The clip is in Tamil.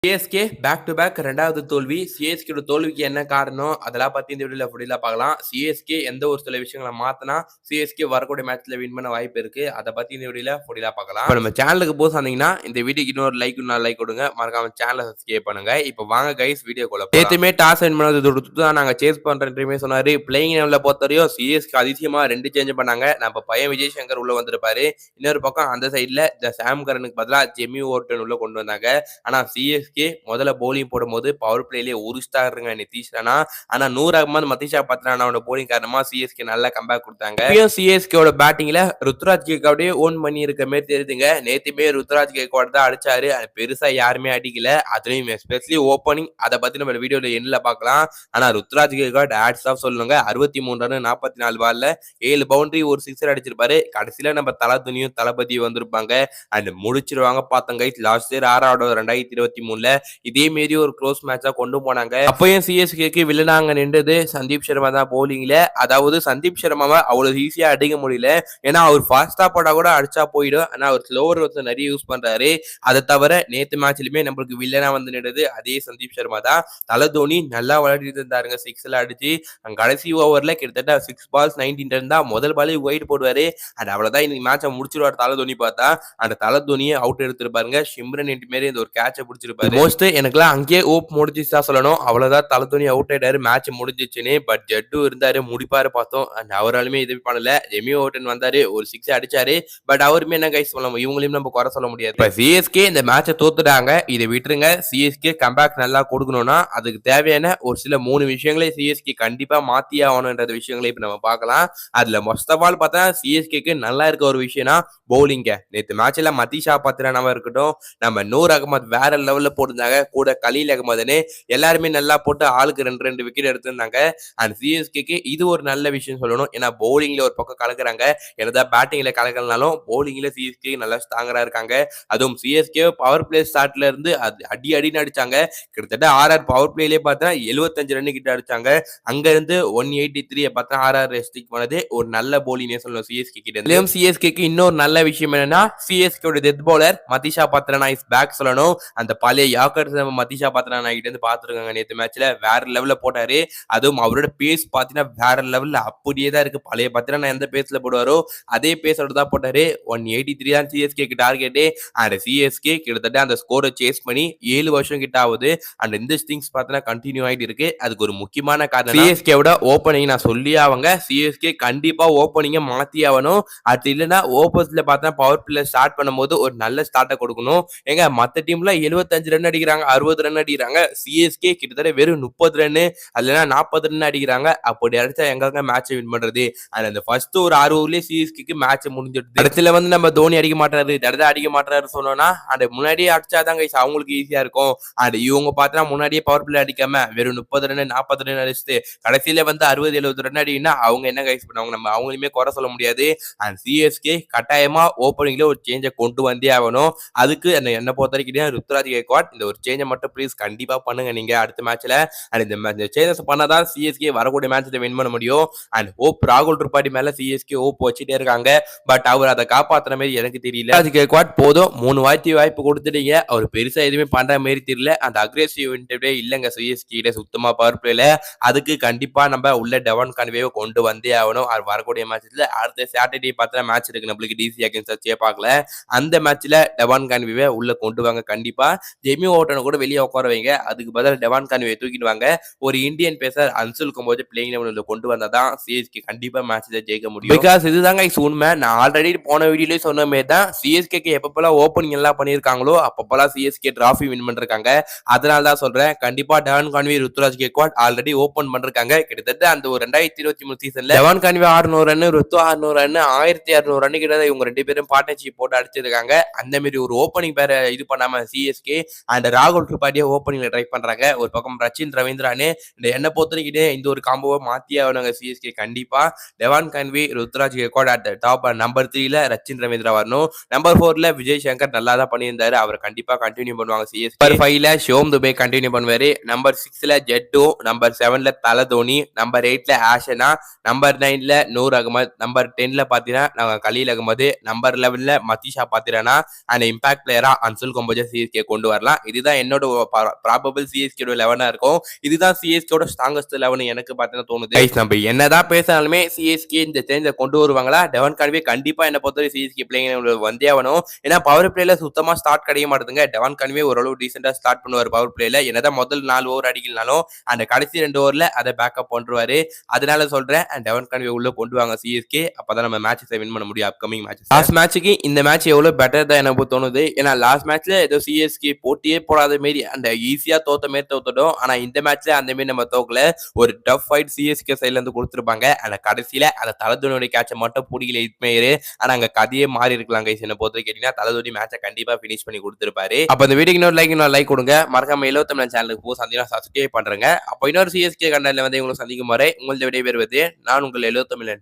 சிஎஸ்கே பேக் டு பேக் 2வது தோல்வி. சிஎஸ்கேயோட தோல்விக்கு என்ன காரணம்? அதெல்லாம் பத்தி இந்த வீடியோல ஃபுல்லா பார்க்கலாம். சிஎஸ்கே எந்த ஒரு சில விஷயங்கள மாத்துனா, சிஎஸ்கே வரக்கூடிய மேட்ச்ல வின் பண்ண வாய்ப்பு இருக்கு. அத பத்தி இந்த வீடியோல ஃபுல்லா பார்க்கலாம். இப்ப நம்ம சேனலுக்கு புதுசா இருந்தீங்கன்னா, இந்த வீடியோக்கு இன்னொரு லைக் 4 லைக் கொடுங்க. மறக்காம சேனல சப்ஸ்கிரைப் பண்ணுங்க. இப்ப வாங்க கைஸ் வீடியோக்குள்ள போலாம். நேத்துமே டாஸ் வின் பண்ணது தொடுத்து தான் நாங்க சேஸ் பண்றேன்றமே சொன்னாரு. பிளேயிங் 11ல பொறுத்தவரையும் சிஎஸ்கே அதிசயமா 2 சேஞ்ச் பண்ணாங்க. நம்ம பையன் விஜய் சங்கர் உள்ள வந்திருப்பாரு. இன்னொரு பக்கம் அந்த சைடுல இந்த சாம் கரனுக்கு பதிலா ஜெமி ஓர்டன் உள்ள கொண்டு வந்தாங்க. ஆனா சிஎஸ்கே முதல்ல போலிங் போடும்போது பவர் பிளேலயே உருஸ்டாருங்க நிதிஷ் ராணா. ஆனா நூர் அகமது மதிஷா பத்ரானாவோட போலிங் காரணமா சிஎஸ்கே நல்லா கம்பேக் கொடுத்தாங்க. இப்பயும் சிஎஸ்கேவோட பேட்டிங்ல ருத்ராஜ் கேக்வாடே ஓன் பண்ணி இருக்க மாதிரி தெரியுதுங்க. நேத்துமே ருத்ராஜ் கேக்வாட் தான் அடிச்சாரு. அது பெருசா யாருமே அடிக்கல. அதுலயும் எஸ்பெஷலி ஓப்பனிங் அதை பத்தி நம்ம வீடியோல எண்ணில பார்க்கலாம். ஆனா ருத்ராஜ் கேக்வாட் ஹேட்ஸ் ஆஃப் சொல்லுங்க. 63 ரன் 44 பால்ல 7 பவுண்டரி ஒரு சிக்ஸர் அடிச்சிருப்பாரு. கடைசியில நம்ம தல துணியும் தளபதியும் வந்திருப்பாங்க. அண்ட் முடிச்சிருவாங்க பார்த்தங்க. லாஸ்ட் இயர் 6வது 2023ல இதே மாரி ஒரு க்ளோஸ் மேட்சா கொண்டு போனாங்க. அப்பயும் சிஎஸ்கேக்கு வில்லனாங்க நின்றது சந்தீப் சர்மா தான் போலிங்ல. அதாவது சந்தீப் சர்மாவை அவ்வளவு ஈஸியா அடிக்க முடியல. ஏன்னா அவர் ஃபாஸ்டா போட்டா கூட அடிச்சா போயிடும். ஆனா அவர் ஸ்லோவர் வந்து நிறைய யூஸ் பண்றாரு. அதை தவிர நேத்து மேட்ச்லயுமே நம்மளுக்கு வில்லனா வந்து நின்றது அதே சந்தீப் சர்மா தான். தல தோனி நல்லா விளையாடிட்டு இருந்தாருங்க. 6ல அடிச்சு கடைசி ஓவர்ல கிட்டத்தட்ட 6 பால்ஸ் 19 ரன் தான். முதல் பாலே ஒயிட் போடுவாரு. அண்ட் அவ்வளவுதான் இன்னைக்கு மேட்சை முடிச்சிருவாரு தல தோனி பார்த்தா. அந்த தல தோனியை அவுட் எடுத்திருப்பாருங்க. சிம்ரன் மாரி இந்த ஒரு கேட்சை பிடிச்சிருப்பாரு. மோஸ்ட் எனக்குலாம் அங்கேயே ஓப் முடிஞ்சிச்சு தான் சொல்லணும். அவ்வளவுதான் தல தோனி அவுட் ஆயிட்டாரு. மேட்ச் முடிஞ்சிச்சுன்னு. பட் ஜட்டு இருந்தாரு, முடிப்பாரு பார்த்தோம். அண்ட் அவராலுமே இது பண்ணல. ஜெமி ஓட்டன் வந்தாரு, ஒரு 6 அடிச்சாரு. பட் அவருமே என்ன கைஸ் சொல்லலாம், இவங்களையும் நம்ம குறை சொல்ல முடியாது. இப்ப சிஎஸ்கே இந்த மேட்சை தோத்துட்டாங்க. இதை விட்டுருங்க. சிஎஸ்கே கம்பேக் நல்லா கொடுக்கணும்னா அதுக்கு தேவையான ஒரு சில 3 விஷயங்களை சிஎஸ்கே கண்டிப்பா மாத்தி ஆகணும்ன்ற விஷயங்களை இப்ப நம்ம பார்க்கலாம். அதுல மொஸ்ட் ஆஃப் ஆல் பார்த்தா சிஎஸ்கேக்கு நல்லா இருக்க ஒரு விஷயம்னா பவுலிங்க. நேற்று மேட்ச்ல மதிஷா பத்ரானாவா இருக்கட்டும், நம்ம நூர் அகமது வேற லெவல்ல போட்டிருந்தாங்க. கூட கலீல் அகமதுன்னு எல்லாருமே நல்லா போட்டு ஆளுக்கு 2 விக்கெட் எடுத்திருந்தாங்க. அண்ட் சிஎஸ்கேக்கு இது ஒரு நல்ல விஷயம் சொல்லணும். ஏன்னா பவுலிங்ல ஒரு பக்கம் கலக்குறாங்க. என்னதான் பேட்டிங்ல கலக்கலனாலும் பவுலிங்ல சிஎஸ்கே நல்லா ஸ்ட்ராங்கரா இருக்காங்க. அதுவும் சிஎஸ்கே பவர் பிளே ஸ்டார்ட்ல இருந்து அடி அடின்னு அடிச்சாங்க. கிட்டத்தட்ட ஆர்ஆர் பவர் பிளேலயே பார்த்தா 75 ரன் கிட்ட அடிச்சாங்க. அங்க இருந்து 183 பார்த்தா ஆர்ஆர் ஸ்டிக் பண்ணது ஒரு நல்ல பவுலிங்னே சொல்லணும் சிஎஸ்கே கிட்ட இருந்து. சிஎஸ்கேக்கு இன்னொரு நல்ல விஷயம் என்னன்னா சிஎஸ்கேயோட death bowler Matheesha Pathirana is back சொல்லணும். அந்த பழைய யாக்கர் மதிஷா பத்ரானா கிட்ட இருந்து பாத்துருக்காங்க. நேற்று மேட்ச்ல வேற லெவல்ல போட்டாரு. அதுவும் அவரோட பேஸ் பாத்தீங்கன்னா வேற லெவல்ல அப்படியே தான் இருக்கு. பழைய பத்ரானா எந்த பேஸ்ல போடுவாரோ அதே பேஸோட தான் போட்டாரு. 183 தான் சிஎஸ்கேக்கு டார்கெட். அண்ட் சிஎஸ்கே கிட்டத்தட்ட அந்த ஸ்கோரை சேஸ் பண்ணி 7 வருஷம் கிட்ட ஆகுது. அண்ட் இந்த திங்ஸ் பார்த்தீங்கன்னா கண்டினியூ ஆயிட்டு இருக்கு. அதுக்கு ஒரு முக்கியமான காரணம் சிஎஸ்கேவோட ஓப்பனிங். நான் சொல்லி அவங்க சிஎஸ்கே கண்டிப்பா ஓப்பனிங்க மாத்தி ஆகணும். அது இல்லைன்னா ஓப்போசிட்ல பார்த்தா பவர் பிளே ஸ்டார்ட் பண்ணும்போது ஒரு நல்ல ஸ்டார்ட்டை கொடுக்கணும். எங்க மத்த டீம்ல 75 ரன் அடிக்கிறாங்க, 60 ரன் அடிக்கிறாங்க. சிஎஸ்கே கிட்டத்தட்ட வெறும் 30 ரன் அதுல 40 ரன் அடிக்கிறாங்க. அப்படி அடிச்சா எங்க மேட்ச் வின் பண்றது? அந்த ஃபர்ஸ்ட் ஒரு 6 ஓவர்லயே சிஎஸ்கேக்கு மேட்ச் முடிஞ்சிடுது. இடத்துல வந்து நம்ம தோனி அடிக்க மாட்டாரு, தடவை அடிக்க மாட்டாரு சொன்னோம்னா அந்த முன்னாடியே அடிச்சாதாங்க அவங்களுக்கு ஈஸியா இருக்கும். அது இவங்க பார்த்தா முன்னாடியே பவர் பிளே அடிக்காம வெறும் 30 ரன் 40 ரன் அடிச்சுட்டு கடைசியில வந்து 60-70 ரன் அடினா அவங்க என்ன கைஸ் பண்ணுவாங்க? நம்ம அவங்களுமே குறை சொல்ல முடியாது. அண்ட் சிஎஸ்கே கட்டாயமா ஓப்பனிங்ல ஒரு சேஞ்சை கொண்டு வந்தே ஆகணும். அதுக்கு என்ன பொறுத்த வரைக்கும் ருத்ராஜ் கேக்வாட் இந்த ஒரு சேஞ்சை மட்டும் ப்ளீஸ் கண்டிப்பா பண்ணுங்க நீங்க அடுத்த மேட்ச்ல. அண்ட் இந்த சேஞ்சஸ் பண்ணாதான் சிஎஸ்கே வரக்கூடிய மேட்ச்ல வின் பண்ண முடியும். அண்ட் ஹோப் ராகுல் திரிபாடி மேல சிஎஸ்கே ஹோப் வச்சுட்டே இருக்காங்க. பட் அவர் அதை காப்பாத்துற மாதிரி எனக்கு தெரியல. ருத்ராஜ் கேக்வாட் போதும் 3 வாய்ப்பு கொடுத்துட்டீங்க. அவர் பெருசா எதுவுமே பண்ற மாதிரி தெரியல. அந்த அக்ரெசிவ் இன்டர்வியூ இல்லங்க சிஎஸ்கே சுத்தமா பவர் பிளேல. அதுக்கு கண்டிப்பா நம்ம உள்ள டெவான் கான்வேவை கொண்டு வந்தே ஆகணும். அவர் வரக்கூடிய மேட்ச்ல அடுத்த சாட்டர்டே பார்த்தா மேட்ச் இருக்கு நம்மளுக்கு டிசி அகைன்ஸ்ட் சேப்பாக்கல. அந்த மேட்ச்ல டெவான் கான்வே உள்ள கொண்டு வாங்க கண்டிப்பா. ஜெமி ஓட்டனை கூட வெளியே உட்கார வைங்க. அதுக்கு பதில் டெவான் கான்வே தூக்கிட்டு வாங்க. ஒரு Indian pacer Anshul Kamboj playing லெவல்ல கொண்டு வந்தாதான் சிஎஸ்கே கண்டிப்பா மேட்ச்ல ஜெயிக்க முடியும். பிகாஸ் இதுதாங்க உண்மை. நான் ஆல்ரெடி போன வீடியோலயே சொன்ன மாதிரி தான் சிஎஸ்கேக்கு எப்பப்பெல்லாம் ஓப்பனிங் எல்லாம் பண்ணியிருக்காங்களோ அப்பப்பெல்லாம் சிஎஸ்கே டிராஃபி வின் பண்ணிருக்காங்க. அதனால தான் சொல்றேன் கண்டிப்பா Devon Conway Ruturaj Gaikwad already open பண்ணிருக்காங்க. கிட்டத்தட்ட அந்த ஒரு 2023 சீசன்ல டெவான் கான்வே 600 ரன் ருத்து 600 ரன் 1600 ரன் கிட்ட இவங்க 2 பேரும் பார்ட்னர்ஷிப் போட்டு அடிச்சிருக்காங்க. அந்த மாதிரி ஒரு ஓப்பனிங் பேர இது பண்ணாம சிஎஸ்கே அண்ட் ராகுல் திரிபாடியை ஓப்பனிங்ல ட்ரை பண்றாங்க. ஒரு பக்கம் ரச்சின் ரவீந்திரானு என்ன பொறுத்தவரைக்கிட்டே இந்த ஒரு காம்போவை மாத்தியே ஆகணுங்க சிஎஸ்கே கண்டிப்பா. Devon Conway Ruturaj Gaikwad at top number 3ல ரச்சின் ரவீந்திரா வரணும். நம்பர் 4ல விஜய் சங்கர் நல்லா தான் பண்ணியிருந்தாரு. அவர் கண்டிப்பா கண்டினியூ பண்ணுவாங்க சிஎஸ்கே. நம்பர் 5ல ஷோம் துபே கண்டினியூ பண்ணுவாரு. நம்பர் 6ல ஜெட்டு, நம்பர் 7ல தல தோனி, நம்பர் 8ல ஆஷனா, நம்பர் 9ல நூர் அகமது, நம்பர் 10ல பாத்தீங்கன்னா கலீல் அகமது, நம்பர் 11ல மதிஷா பத்ரானா அண்ட் இம்பாக்ட் பிளேயரா அன்சுல் கம்போஜ் சிஎஸ்கே கொண்டு வரலாம். சொல்லலாம். இதுதான் என்னோட ப்ராபபிள் சிஎஸ்கேட 11 இருக்கும். இதுதான் சிஎஸ்கேட ஸ்ட்ராங்கஸ்ட் 11 எனக்கு பார்த்தீங்கன்னா தோணுது. கைஸ் நம்ம என்னதான் பேசினாலுமே சிஎஸ்கே இந்த சேஞ்ச கொண்டு வருவாங்களா? டெவன் கான்வே கண்டிப்பா என்ன பொறுத்தவரை சிஎஸ்கே பிளேயிங் வந்தே ஆகணும். ஏன்னா பவர் பிளேல சுத்தமா ஸ்டார்ட் கிடைக்க மாட்டேதுங்க. டெவன் கான்வே ஓரளவு டீசெண்டா ஸ்டார்ட் பண்ணுவார் பவர் பிளேல. என்னதான் முதல் 4 ஓவர் அடிக்கலனாலும் அந்த கடைசி 2 ஓவர்ல அதை பேக்கப் பண்ணுவாரு. அதனால சொல்றேன் டெவன் கான்வே உள்ள கொண்டு வாங்க சிஎஸ்கே. அப்பதான் நம்ம மேட்சஸை வின் பண்ண முடியும் அப்கமிங் மேட்சஸ். லாஸ்ட் மேட்சுக்கு இந்த மேட்ச் எவ்வளவு பெட்டர் தான் எனக்கு தோணுது. ஏன்னா லாஸ்ட் மேட்ச்ல ஏதோ சிஎஸ்கே போட்டியே போடாத மாரி அந்த ஈஸியா தோத்த மாரி தோத்துட்டோம். ஆனா இந்த மேட்ச்ல அந்த மாரி நம்ம தோக்கல. ஒரு டஃப் ஃபைட் சிஎஸ்கே சைட்ல இருந்து கொடுத்துருப்பாங்க. அந்த கடைசியில அந்த தலதுனுடைய கேட்சை மட்டும் பிடிக்கல இட்மேயர். ஆனா அங்க கதையே மாறி இருக்கலாம் கைஸ். என்ன பொறுத்த கேட்டீங்கன்னா தலதுனி மேட்சை கண்டிப்பா பினிஷ் பண்ணி கொடுத்துருப்பாரு. அப்ப இந்த வீடியோக்கு இன்னொரு லைக் கொடுங்க. மறக்காம 77 சேனலுக்கு போ சந்தீங்கன்னா சப்ஸ்கிரைப் பண்றேங்க. அப்போ இன்னொரு சிஎஸ்கே கண்டென்ட்ல வந்து உங்களை சந்திக்கும் வரை உங்களது விடைபெறுவது நான் உங்கள் 77